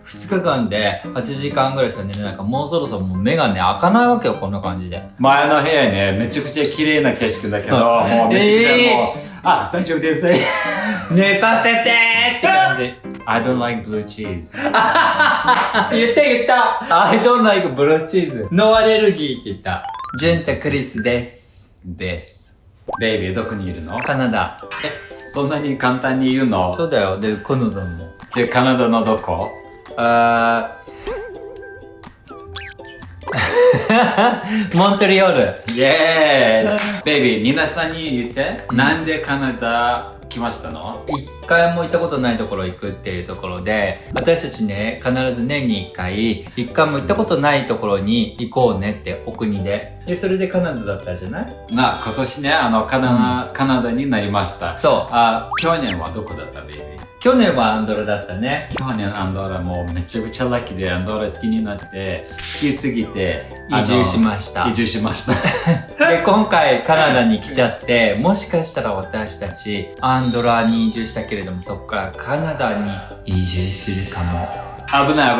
2日間で8時間ぐらいしか寝れないから、もうそろそろもう目がね、開かないわけよ、こんな感じで。前の部屋ね、めちゃくちゃ綺麗な景色だけど、もうめちゃくちゃもう、あ、大丈夫ですね。寝させてーって感じ。I don't like blue cheese. 言った I don't like blue cheese. ノーアレルギーって言った。ジュンタクリスです。ベイビーどこにいるの？カナダ。そんなに簡単に言うの？そうだよ。で、カナダも。じゃあカナダのどこ？モントリオール。イエーイベイビー、皆さんに言って、なんでカナダ来ましたの？一回も行ったことないところ行くっていうところで、私たちね、必ず年に一回、一回も行ったことないところに行こうねって、お国で。で、それでカナダだったじゃない？今年ね、カナダになりました。そう。去年はどこだったベイビー？去年はアンドラだったね。去年アンドラもうめちゃくちゃラッキーでアンドラ好きになって、好きすぎて移住しました。で、今回カナダに来ちゃって、もしかしたら私たちアンドラに移住したけれども、そこからカナダに移住するかも。危ない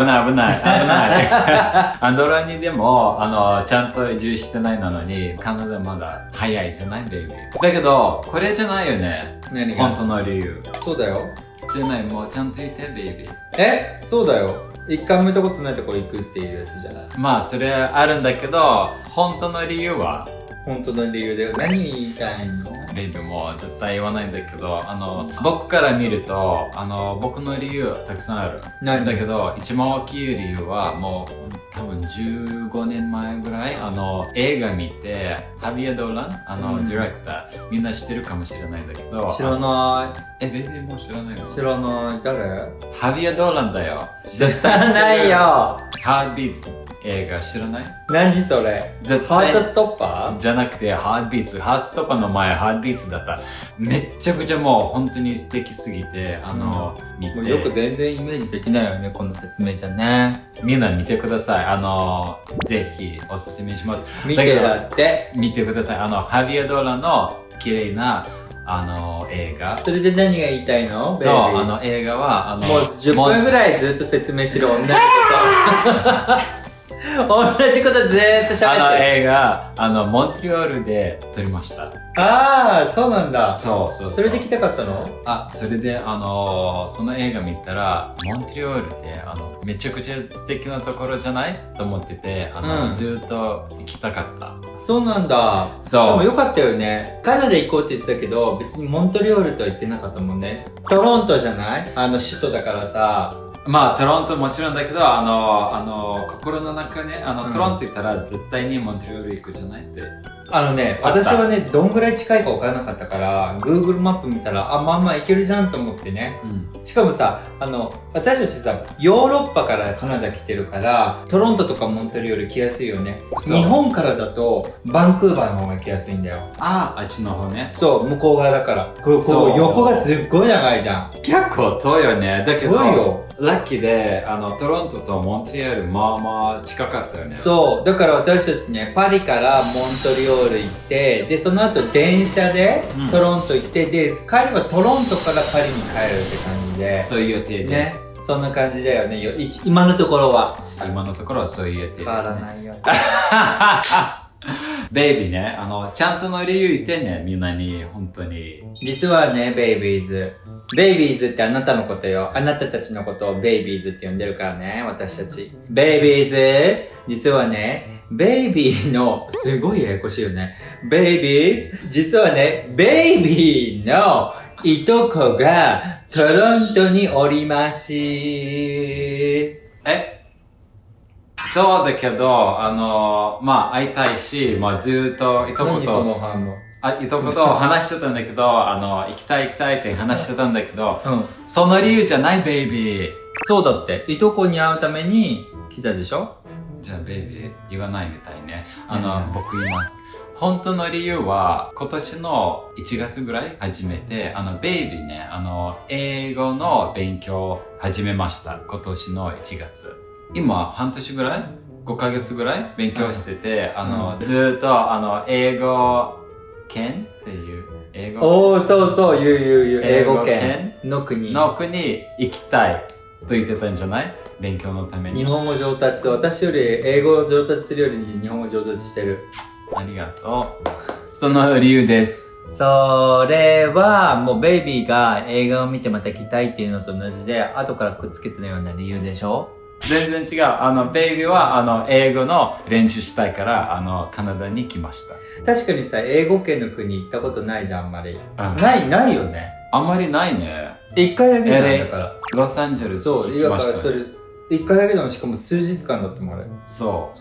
アンドラにでもちゃんと移住してないのにカナダまだ早いじゃないベイビー。だけどこれじゃないよね。何が？本当の理由そうだよ。じゃない、もうちゃんと言ってベイビー。そうだよ。一回も行ったことないとこ行くっていうやつじゃない。まあそれあるんだけど、本当の理由は？本当の理由で何言いたいの？ベイビーも絶対言わないんだけど、僕から見ると僕の理由たくさんある。何だけど一番大きい理由はもう多分15年前ぐらい映画見て、ハビア・ドーランディレクター、みんな知ってるかもしれないんだけど。知らない。ベイビーも知らないの？知らない。誰？ハビア・ドーランだよ。知らないよ。ハートビーツ映画知らない？何それ？絶ハ対ートストッパー？じゃなくてハートビーツ。ハートストッパーの前ハートビーツだった。めっちゃくちゃもう本当に素敵すぎて見て。もうよく全然イメージできないよね、この説明じゃね。みんな見てください。ぜひおすすめします。見てだって。見てください。ハビア・ドーランの綺麗な映画。それで何が言いたいの？ベイビー。映画はもう10分ぐらいずっと説明しろ、同じこと。同じことずーっと喋ってる。映画、モントリオールで撮りました。そうなんだ。そう。それで来たかったの？それで、その映画見たら、モントリオールって、めちゃくちゃ素敵なところじゃないと思ってて、ずっと行きたかった。そうなんだ。そう。でもよかったよね。カナダ行こうって言ってたけど、別にモントリオールとは言ってなかったもんね。トロントじゃない？首都だからさ。まあ、トロントもちろんだけど、心の中ね、トロント言ったら絶対にモントリオール行くじゃないって。私はね、どんぐらい近いか分からなかったから、Google マップ見たら、まあまあ行けるじゃんと思ってね。しかもさ、私たちさ、ヨーロッパからカナダ来てるから、トロントとかモントリオール来やすいよね。日本からだと、バンクーバーの方が来やすいんだよ。あっちの方ね。そう、向こう側だから。こう横がすっごい長いじゃん。結構遠いよね。だけど、遠いよ。ラッキーで、トロントとモントリオール、まあまあ近かったよね。そう。だから私たちね、パリからモントリオール行って、で、その後電車でトロント行って、で、帰りはトロントからパリに帰るって感じで。そういう予定です。ね。そんな感じだよね。今のところは。今のところはそういう予定です、ね。変わらないよ。ベイビーね、ちゃんとの理由言ってね、みんなに、本当に。実はね、ベイビーズ。ベイビーズってあなたのことよ。あなたたちのことをベイビーズって呼んでるからね、私たち。ベイビーズ実はね、ベイビーの、すごいややこしいよね。ベイビーズ実はね、ベイビーのいとこがトロントにおります。そうだけど、まあ、会いたいし、まあ、ずっと、いとこと、何その反応。いとこと話してたんだけど、行きたいって話してたんだけど、その理由じゃない、ベイビー。そうだって。いとこに会うために来たでしょ？じゃあ、ベイビー、言わないみたいね。僕言います。本当の理由は、今年の1月ぐらい始めて、ベイビーね、英語の勉強始めました。今年の1月。今、半年ぐらい ?5 ヶ月ぐらい勉強してて、ずーっと、英語圏っていう、英語。そう、言う。英語圏の国。の国行きたい。と言ってたんじゃない？勉強のために。日本語上達、私より英語を上達するより日本語上達してる。ありがとう。その理由です。それは、もうベイビーが映画を見てまた来たいっていうのと同じで、後からくっつけたような理由でしょ？全然違う。ベイビーは、英語の練習したいから、カナダに来ました。確かにさ、英語圏の国行ったことないじゃん、あんまり。うんないよね。あんまりないね。一回だけなんだから。ロサンゼルスそう、行きましたね。だからそれ、一回だけでもしかも数日間だったもんあれ。そ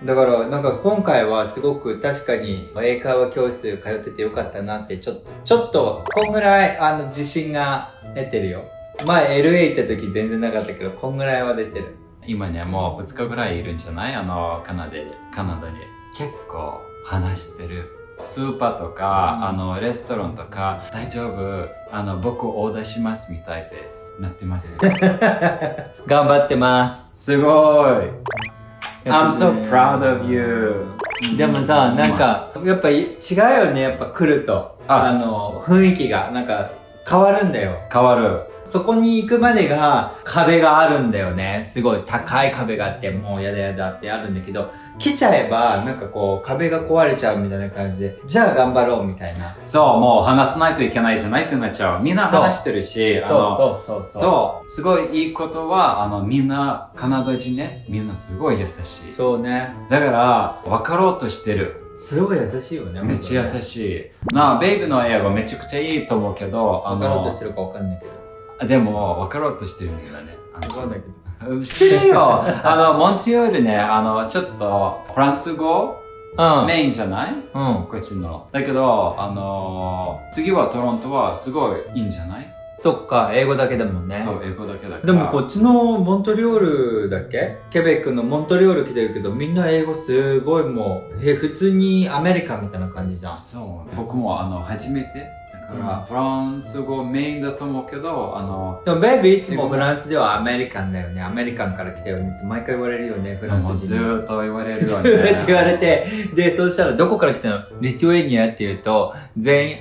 う。だからなんか今回はすごく確かに英会話教室通っててよかったなってちょっとこんぐらい自信が出てるよ。前 LA 行った時全然なかったけどこんぐらいは出てる。今ね、もう2日ぐらいいるんじゃない？カナダで。結構話してる。スーパーとか、レストランとか、大丈夫、僕オーダーしますみたいでなってます。頑張ってます。すごい。I'm so proud of you. でもさ、なんか、やっぱ違うよね、やっぱ来ると。雰囲気が、なんか、変わるんだよ。変わる。そこに行くまでが壁があるんだよね。すごい高い壁があって、もうやだやだってあるんだけど、来ちゃえば、なんかこう、壁が壊れちゃうみたいな感じで、じゃあ頑張ろうみたいな。そう、もう話さないといけないじゃないってなっちゃう。みんな話してるし、そう、すごいいいことは、みんな、カナダ人ね、みんなすごい優しい。そうね。だから、分かろうとしてる。それは優しいよね。めっちゃ優しい。ベイビーの英語めちゃくちゃいいと思うけど、分かろうとしてるか分かんないけど。でも、分かろうとしてるんだね。分かんないけど。してるよ。モントリオールね、ちょっと、フランス語、メインじゃない？こっちの。だけど、次はトロントはすごいいいんじゃない？そっか、英語だけだもんね。そう、英語だけだから。でもこっちのモントリオールだっけ？ケベックのモントリオール来てるけど、みんな英語すごいもう、普通にアメリカみたいな感じじゃん。そう。僕も初めて。だから、フランス語メインだと思うけど、でもベイビーいつもフランスではアメリカンだよね。アメリカンから来たよねって毎回言われるよね、フランス人。ずーっと言われるよね。ずーっと言われて、で、そうしたらどこから来たの？リトゥエニアって言うと、全員、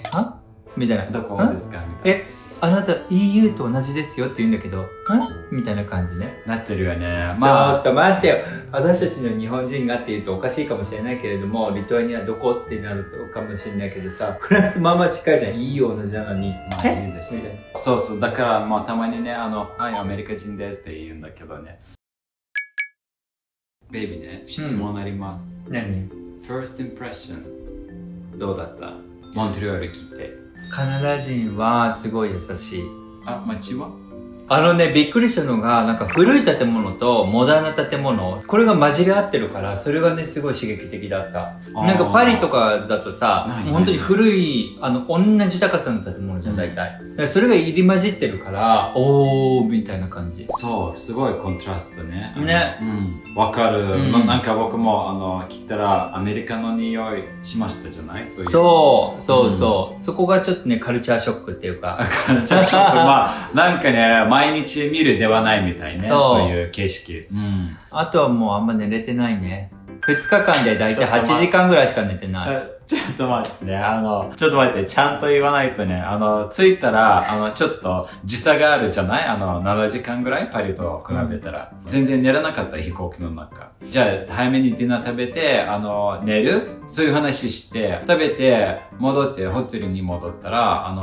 みたいな。どこですか？みたいな。あなた EU と同じですよって言うんだけど、みたいな感じね。なってるよね。ちょっと待ってよ。私たちの日本人がって言うとおかしいかもしれないけれども、リトアニアどこってなるかもしれないけどさ、フランスまあまあ近いじゃん。EU 同じなのに。いいですね。そうそう。だから、たまにね、はい、アメリカ人ですって言うんだけどね。ベイビーね、質問あります。何？ First impression どうだった？モントリオール来て。カナダ人はすごい優しい。街は？びっくりしたのが、なんか古い建物とモダンな建物、これが混じり合ってるから、それがね、すごい刺激的だった。なんかパリとかだとさ、もう本当に古い、同じ高さの建物じゃん、大体。それが入り混じってるから、みたいな感じ。そう、すごいコントラストね。ね。わかる。なんか僕も、来たらアメリカの匂いしましたじゃない？そう。そこがちょっとね、カルチャーショックっていうか。カルチャーショック。なんかね、毎日見るではないみたいね。そういう景色。あとはもうあんま寝れてないね。2日間でだいたい8時間ぐらいしか寝てない。ちょっと待ってね。ちょっと待って、ちゃんと言わないとね。着いたら、ちょっと時差があるじゃない？7時間ぐらいパリと比べたら。全然寝らなかった、飛行機の中。じゃあ、早めにディナー食べて、寝る？そういう話して、食べて、戻って、ホテルに戻ったら、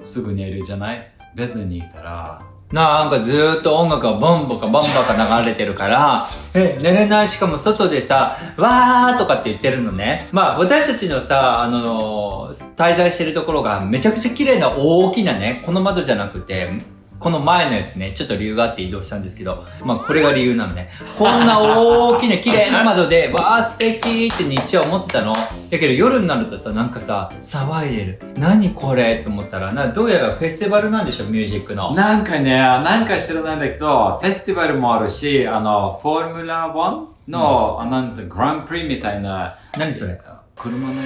すぐ寝るじゃない？ベッドにいたら、なんかずーっと音楽がボンボカ流れてるから、寝れない。しかも外でさ、わーとかって言ってるのね。私たちのさ、滞在してるところがめちゃくちゃ綺麗な大きなね、この窓じゃなくて、この前のやつね、ちょっと理由があって移動したんですけど、これが理由なのね。こんな大きな綺麗な窓で、わー素敵って日中は思ってたの。だけど夜になるとさ、なんかさ、騒いでる。何これと思ったら、どうやらフェスティバルなんでしょ、ミュージックの。なんかね、なんか知らないんだけど、フェスティバルもあるし、フォーミュラー1の、なんて、グランプリみたいな。何それ？車のや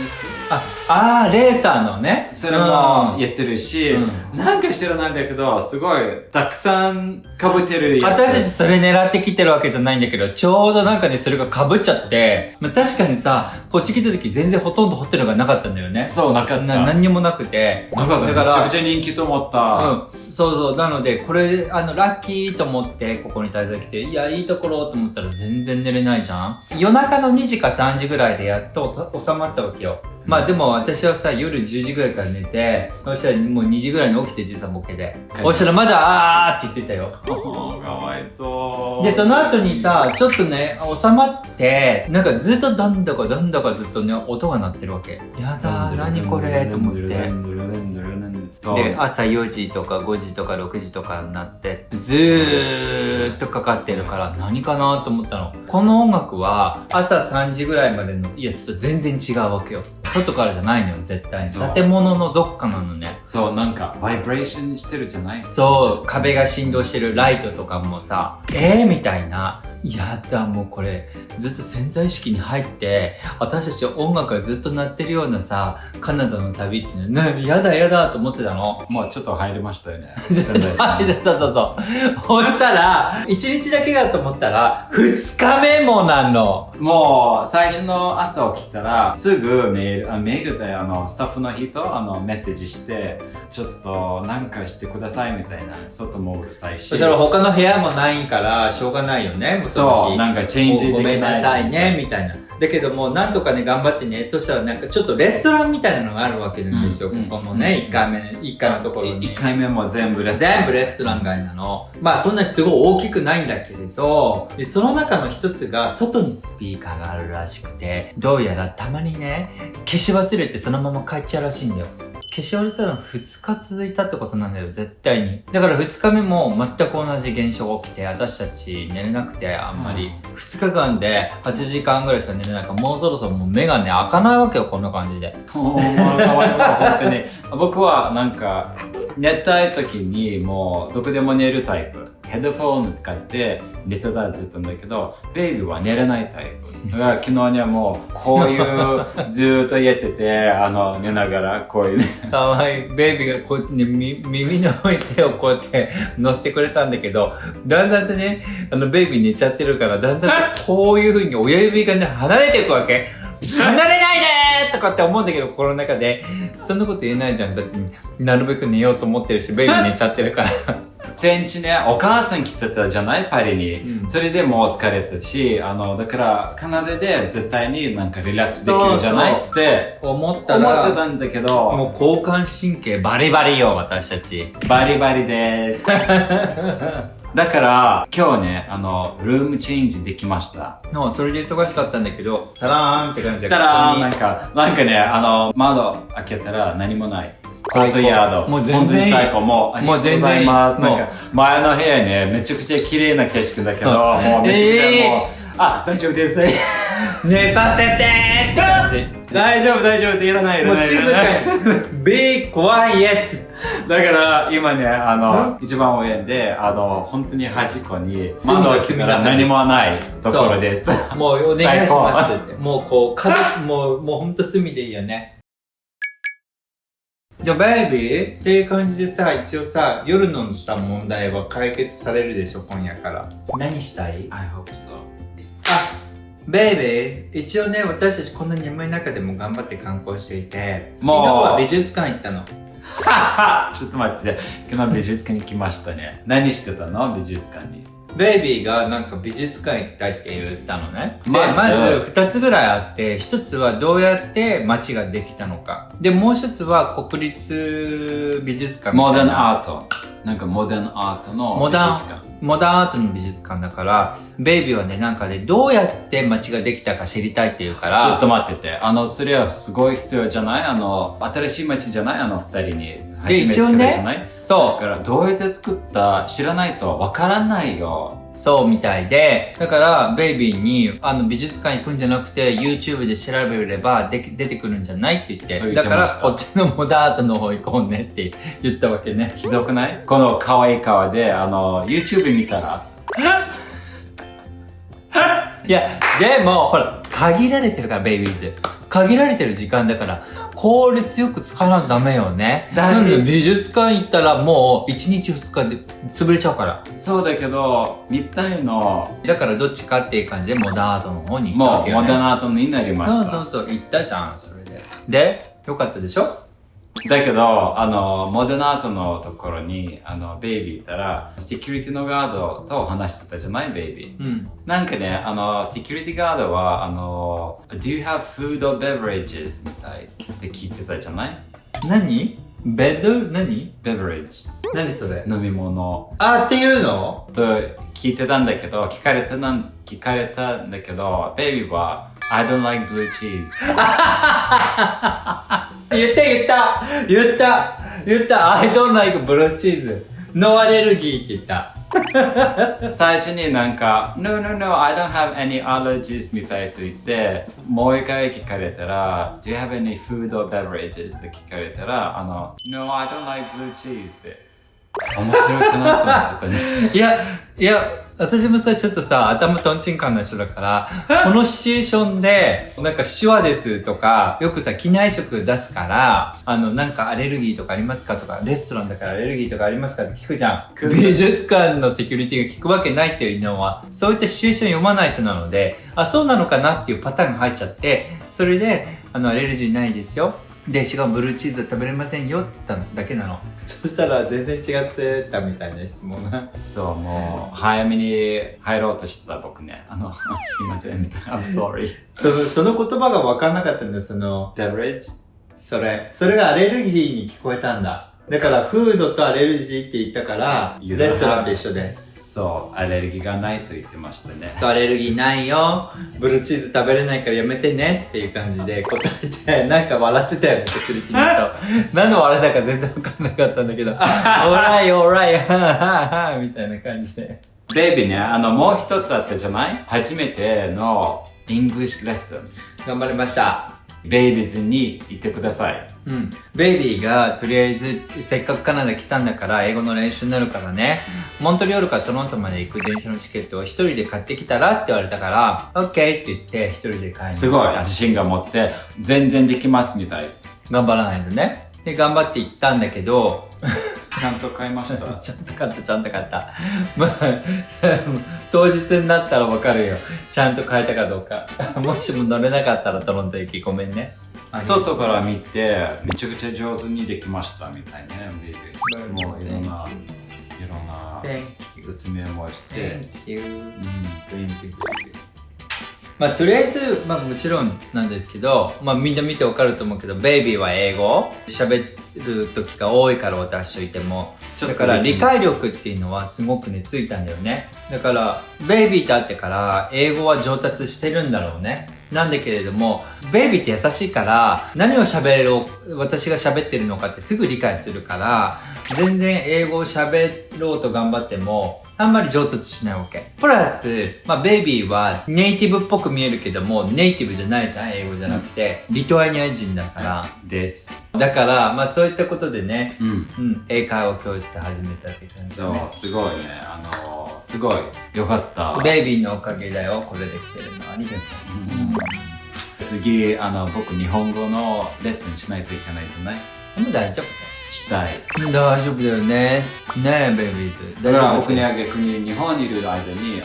レーサーのね。つそれもやってるし、なんか知らないんだけど、すごい、たくさん被ってるやつ。私たちそれ狙ってきてるわけじゃないんだけど、ちょうどなんかね、それが被っちゃって、まあ、確かにさ、こっち来た時全然ほとんどホテルがなかったんだよね。そう、なかった。何にもなくて。だから、めちゃくちゃ人気と思った。そうそう。なので、これ、ラッキーと思って、ここに滞在来て、いや、いいところと思ったら全然寝れないじゃん。夜中の2時か3時ぐらいでやっと収まったわけよ。まあでも私はさ、夜10時ぐらいから寝て、そしたらもう2時ぐらいに起きて時差ボケで。そしたらまだって言ってたよ。かわいそう。で、その後にさ、ちょっとね、収まって、なんかずっとなんだかずっとね、音が鳴ってるわけ。やだー、何これと思って。で、朝4時とか5時とか6時とかになって、ずーっとかかってるから、何かなと思ったの。この音楽は、朝3時ぐらいまでのやつと全然違うわけよ。外からじゃないのよ、絶対に。建物のどっかなのね。そう、なんか、バイブレーションしてるじゃない？そう、壁が振動してるライトとかもさ、みたいな。やだ、もうこれ、ずっと潜在意識に入って、私たち音楽がずっと鳴ってるようなさ、カナダの旅ってね、やだと思ってたの。もうちょっと入りましたよね。そう。そしたら、1日だけだと思ったら、2日目もなんの。もう、最初の朝起きたら、すぐメールでスタッフの人、メッセージして、ちょっとなんかしてくださいみたいな、外もうるさいし。そしたら他の部屋もないから、しょうがないよね。そう、なんかチェンジできない。ごめんなさいね、みたいな。だけども、なんとかね、頑張ってね、そしたらなんかちょっとレストランみたいなのがあるわけなんですよ、ここのね、1階のところに。1回目も全部レストラン。全部レストラン街なの。まあそんなすごい大きくないんだけれど、で、その中の一つが外にスピーカーがあるらしくて、どうやらたまにね、消し忘れてそのまま帰っちゃうらしいんだよ。消し忘れたの2日続いたってことなんだよ、絶対に。だから2日目も全く同じ現象が起きて、私たち寝れなくて、あんまり。2日間で8時間ぐらいしか寝れないから、もうそろそろもう目がね、開かないわけよ、こんな感じで。かわいそう、本当に。僕はなんか、寝たい時にもうどこでも寝るタイプ。ヘッドフォン使って寝てたらずっとんだけど、ベイビーは寝れないタイプ。だから昨日にはもうこういうずーっとやってて、寝ながらこういうね。かわいい。ベイビーがこうやってね、耳の上に手をこうやって乗せてくれたんだけど、だんだんとね、ベイビー寝ちゃってるから、だんだんとこういう風に親指がね、離れていくわけ。離れないでーとかって思うんだけど、心の中で。そんなこと言えないじゃん。だって、なるべく寝ようと思ってるし、ベイビー寝ちゃってるから。先日ね、お母さん来てたじゃないパリに、それでもう疲れたし、だからカナダで絶対になんかリラックスできるじゃないって思ってたんだけど、もう交感神経バリバリよ、私たち。バリバリです。だから今日ね、ルームチェンジできました。それで忙しかったんだけど、タラーンって感じで。タラーン、なんかね、窓開けたら何もない。コートヤード。もう全然最高。もう全然いい。なんか、前の部屋ね、めちゃくちゃ綺麗な景色だけど、もうめちゃくちゃもう、大丈夫ですね。寝させてーって感じ。大丈夫って言わないで。もう静かに。Be quiet! だから今ね、一番上で、本当に端っこに、窓を開けたら何もないところです。もうお願いしますって。もうこう、もうほんと隅でいいよね。じゃあ、ベイビーっていう感じでさ、一応さ、夜のさ、問題は解決されるでしょ、今夜から。何したい？ I hope so. ベイビー、一応ね、私たちこんな眠い中でも頑張って観光していて、もう昨日は美術館行ったの。ちょっと待って、昨日美術館に来ましたね。何してたの？美術館に。ベイビーがなんか美術館行きたいって言ったのね。で、まず2つぐらいあって、1つはどうやって街ができたのか。で、もう1つは国立美術館みたいな。モダンアート。なんかモダンアートの美術館。モダンアートの美術館だから、ベイビーはね、なんかね、どうやって街ができたか知りたいって言うから。ちょっと待ってて。それはすごい必要じゃない？新しい街じゃない？二人に。で、一応ね、そう。だから、どうやって作った知らないとわからないよ。そうみたいで、だから、ベイビーに、美術館行くんじゃなくて、YouTube で調べれば出てくるんじゃないって言って、だから、こっちのモダンアートの方行こうねって言ったわけね。ひどくない？この可愛い顔で、YouTube 見たら。いや、でも、ほら、限られてるから、ベイビーズ。限られてる時間だから、効率よく使わないとダメよね。なので美術館行ったらもう1日2日で潰れちゃうから。そうだけど、見たいの。だからどっちかっていう感じでモダンアートの方に行ったもう、わけよね。モダンアートになりました。そうそうそう、行ったじゃん、それで。で、よかったでしょ？だけど、モダンアートのところに、ベイビーいたら、セキュリティのガードと話してたじゃないベイビー。うん。なんかね、セキュリティガードは、Do you have food or beverages? みたいって聞いてたじゃない何？ベッド？何？ beverage。何それ？飲み物。あ、っていうの？と聞いてたんだけど、聞かれたんだけど、ベイビーは、I don't like blue cheese。言った I don't like blue cheese ノーアレルギーって言った最初になんか No, I don't have any allergies みたいと言ってもう一回聞かれたら Do you have any food or beverages? って聞かれたらNo, I don't like blue cheese って面白くなって思ってたねいや私もさちょっとさ頭トンチンカンな人だからこのシチュエーションでなんかシチュワですとかよくさ機内食出すからなんかアレルギーとかありますかとかレストランだからアレルギーとかありますかって聞くじゃん美術館のセキュリティが聞くわけないっていうのはそういったシチュエーション読まない人なのでそうなのかなっていうパターンが入っちゃってそれでアレルギーないですよで、しかもブルーチーズは食べれませんよって言っただけなの。そしたら全然違ってたみたいな質問が。そう、もう、早めに入ろうとしてた僕ね。すいません、みたいな。I'm sorry. その言葉が分かんなかったんだ、beverage? それがアレルギーに聞こえたんだ。だから、フードとアレルギーって言ったから、レストランと一緒で。そう、アレルギーがないと言ってましたね。そう、アレルギーないよ。ブルーチーズ食べれないからやめてねっていう感じで答えて、なんか笑ってたよね、セキュリティの人。何の笑いだか全然分かんなかったんだけど、オーライ、はぁみたいな感じで。ベイビーね、もう一つあったじゃない初めての English レッスン。頑張りました。ベイビーズに行ってください。うん。ベイビーがとりあえずせっかくカナダ来たんだから英語の練習になるからね、モントリオールからトロントまで行く電車のチケットを一人で買ってきたらって言われたから、OK って言って一人で買いに行った。すごい自信が持って全然できますみたい。頑張らないとね。で、頑張って行ったんだけど、ちゃんと買いました。ちゃんと買った。まあ、当日になったらわかるよ。ちゃんと買えたかどうか。もしも乗れなかったらトロント行きごめんね。外から見てめちゃくちゃ上手にできましたみたいね、ベイビー。もういろんな説明もして。Thank you. Thank you. まあとりあえず、まあもちろんなんですけど、まあみんな見てわかると思うけど、ベイビーは英語喋る時が多いから私といても。だから理解力っていうのはすごくね、ついたんだよね。だから、ベイビーと会ってから英語は上達してるんだろうね。なんだけれども、ベイビーって優しいから、何を私が喋ってるのかってすぐ理解するから、全然英語を喋ろうと頑張っても、あんまり上達しないわけ。プラス、まあ、ベイビーはネイティブっぽく見えるけども、ネイティブじゃないじゃん、英語じゃなくて。リトアニア人だから。です。だから、まあそういったことでね、英会話教室始めたって感じ、ね。そう、すごいね。すごい、よかった。ベイビーのおかげだよ、これできてるのは。ありがとう。次、僕、日本語のレッスンしないといけないじゃない？でも大丈夫だよ。したい。大丈夫だよね。ねえ、ベイビーズ。だから僕には逆に日本にいる間に、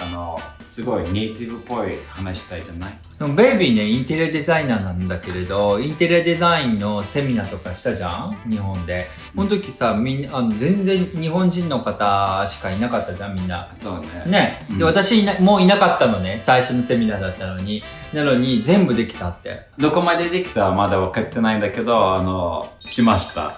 すごいネイティブっぽい話したいじゃない？でもベイビーね、インテリアデザイナーなんだけれど、インテリアデザインのセミナーとかしたじゃん？日本で。この時さ、みんな、全然日本人の方しかいなかったじゃん、みんな。そうね。ね。で、私もういなかったのね、最初のセミナーだったのに。なのに、全部できたって。どこまでできたまだ分かってないんだけど、しました。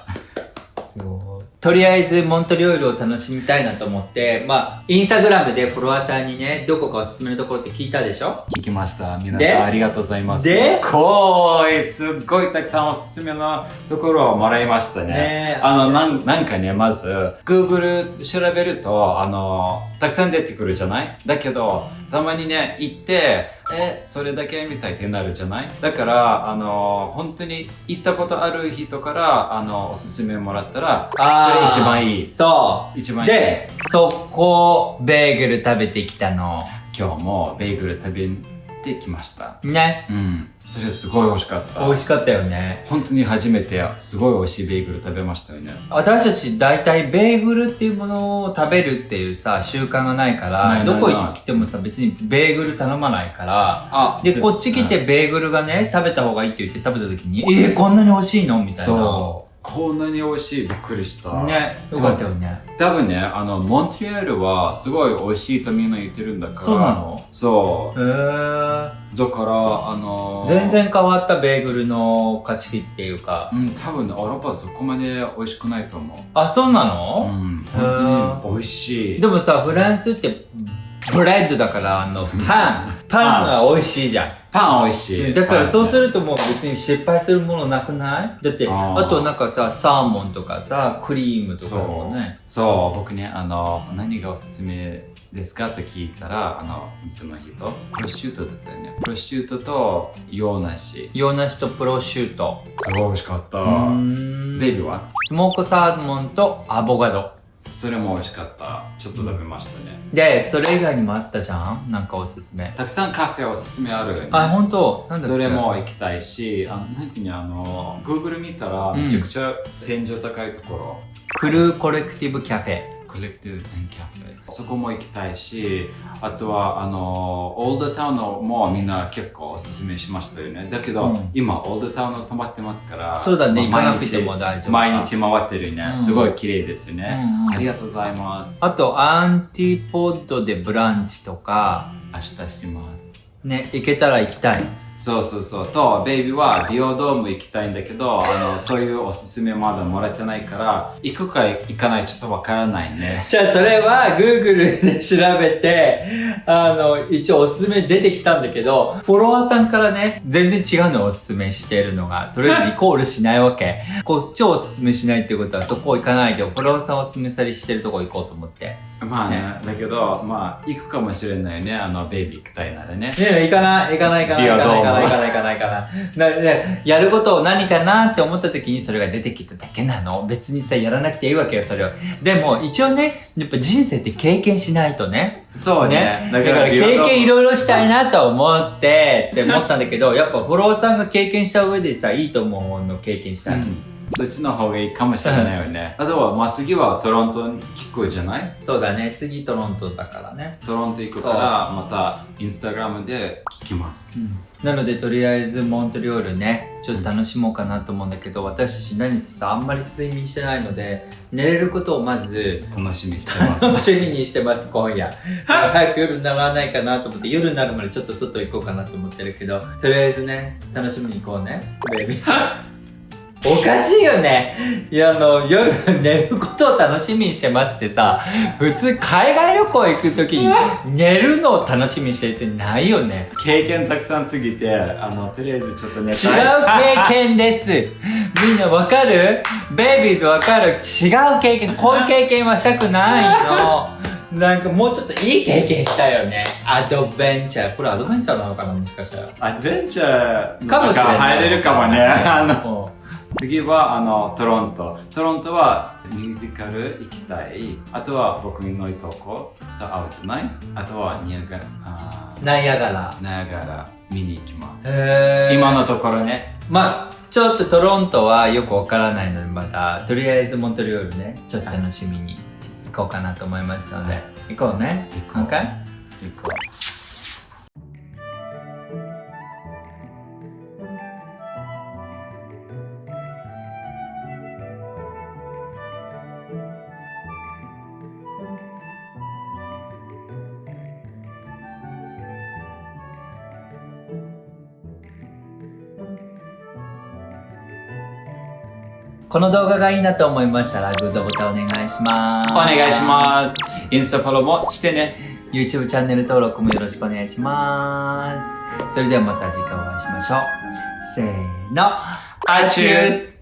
とりあえずモントリオールを楽しみたいなと思って、まあ、インスタグラムでフォロワーさんにね、どこかおすすめのところって聞いたでしょ？聞きました。皆さんありがとうございます。すっごいたくさんおすすめのところをもらいましたね。なんかね、まず、Google 調べると、たくさん出てくるじゃない？だけど、たまにね、行って、それだけみたいってなるじゃない？だから、本当に行ったことある人から、おすすめもらったら、それ一番いい。そう。一番いい。で、そこ、ベーグル食べてきたの。今日もベーグル食べててきました。ね。うん。それすごい美味しかった。美味しかったよね。本当に初めてすごい美味しいベーグル食べましたよね。私たち大体ベーグルっていうものを食べるっていうさ、習慣がないから、どこ行ってもさ、別にベーグル頼まないから、で、こっち来てベーグルがね、食べた方がいいって言って食べた時に、こんなに美味しいのみたいな。そう。こんなに美味しい。びっくりした。ね。よかったよね。多分ね、モントリオールはすごい美味しいとみんな言ってるんだから。そうなの？そう。だから、全然変わったベーグルの価値っていうか。うん、多分ね、ヨーロッパはそこまで美味しくないと思う。あ、そうなの？うん。本当に美味しい。でもさ、フランスってブレッドだから、パンが美味しいじゃん。パン美味しい。だからそうするともう別に失敗するものなくない？だって、あとなんかさ、サーモンとかさ、クリームとかもね。そう、僕ね、何がおすすめですかって聞いたら、店の人、プロシュートだったよね。プロシュートと洋梨。洋梨とプロシュート。すごい美味しかった。ベイビーはスモークサーモンとアボカド。それも美味しかった。ちょっと食べましたね。で、それ以外にもあったじゃん？なんかおすすめ。たくさんカフェおすすめあるよね。あ、本当？なんだっけ？それも行きたいし、なんていうの、Google 見たら、めちゃくちゃ天井高いところ。クルーコレクティブキャフェ。コレクティブキャフェ。そこも行きたいし、あとは、オールドタウンのもみんな結構おすすめしましたよね。だけど、今、オールドタウンの泊まってますから、そうだね、行かなくても大丈夫。毎日回ってるね。すごい綺麗ですね。ありがとうございます。あと、アンティポッドでブランチとか、明日します。ね、行けたら行きたい。そうそうそう。と、ベイビーはビオドーム行きたいんだけど、そういうおすすめまだもらってないから、行くか行かないちょっとわからないね。じゃあそれは Google で調べて、一応おすすめ出てきたんだけど、フォロワーさんからね、全然違うのをおすすめしてるのが、とりあえずイコールしないわけ。こっちをおすすめしないっていうことはそこ行かないで、フォロワーさんをおすすめされしてるとこ行こうと思って。まあね、だけど、まあ、行くかもしれないね、ベイビー行きたいならね。行かない。やることを何かなって思った時にそれが出てきただけなの。別にさ、やらなくていいわけよ、それを。でも、一応ね、やっぱ人生って経験しないとね。そうね。だから経験いろいろしたいなと思って思ったんだけど、やっぱフォロワーさんが経験した上でさ、いいと思うの経験したい。そっちの方がいいかもしれないよね。あとは、まあ、次はトロントに聞くじゃない？そうだね。次トロントだからね。トロント行くから、またインスタグラムで聞きます。なので、とりあえずモントリオールね、ちょっと楽しもうかなと思うんだけど、私たち何せさ、あんまり睡眠してないので、寝れることをまず楽しみにしてます。楽しみにしてます、今夜。早く夜にならないかなと思って、夜になるまでちょっと外行こうかなと思ってるけど、とりあえずね、楽しみに行こうね、ベイビー。おかしいよね。いや、夜寝ることを楽しみにしてますってさ、普通海外旅行行くときに寝るのを楽しみにしてってないよね。経験たくさんすぎて、とりあえずちょっと寝たい。違う経験です。みんなわかる？ベイビーズわかる？違う経験。こういう経験はしたくないの。なんかもうちょっといい経験したいよね。アドベンチャー。これアドベンチャーなのかな、もしかしたら。アドベンチャーかもしれない。入れるかもね。次はトロント。トロントはミュージカル行きたい。あとは僕のいとこと会うじゃない？あとはナイアガラ見に行きます。今のところね。まあちょっとトロントはよくわからないので、またとりあえずモントリオールね、ちょっと楽しみに行こうかなと思いますので、行こうね。行こう。この動画がいいなと思いましたら、グッドボタンお願いします。お願いします。インスタフォローもしてね。YouTube チャンネル登録もよろしくお願いします。それではまた次回お会いしましょう。せーの。アチュー